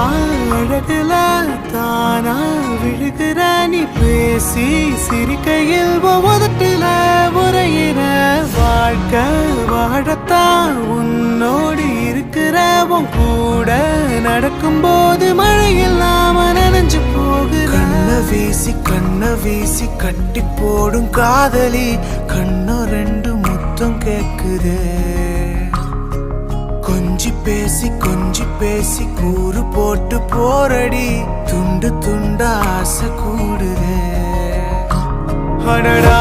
அழகுல தானா விழுகிற நீ பேசி சிரிக்கையில் உதட்டுல உரையிற வாழ்க்கை வாழத்தான் உன்னோடு இருக்கிற உன் கூட நடக்கும்போது மழை இல்லாம நனைஞ்சு போகுற கண்ண வீசி கட்டி போடும் காதலி கண்ணு ரெண்டு முத்தம் கேக்குது கொஞ்சி பேசி கூறு போட்டு போரடி துண்டு துண்ட ஆசை கூடுது அடடா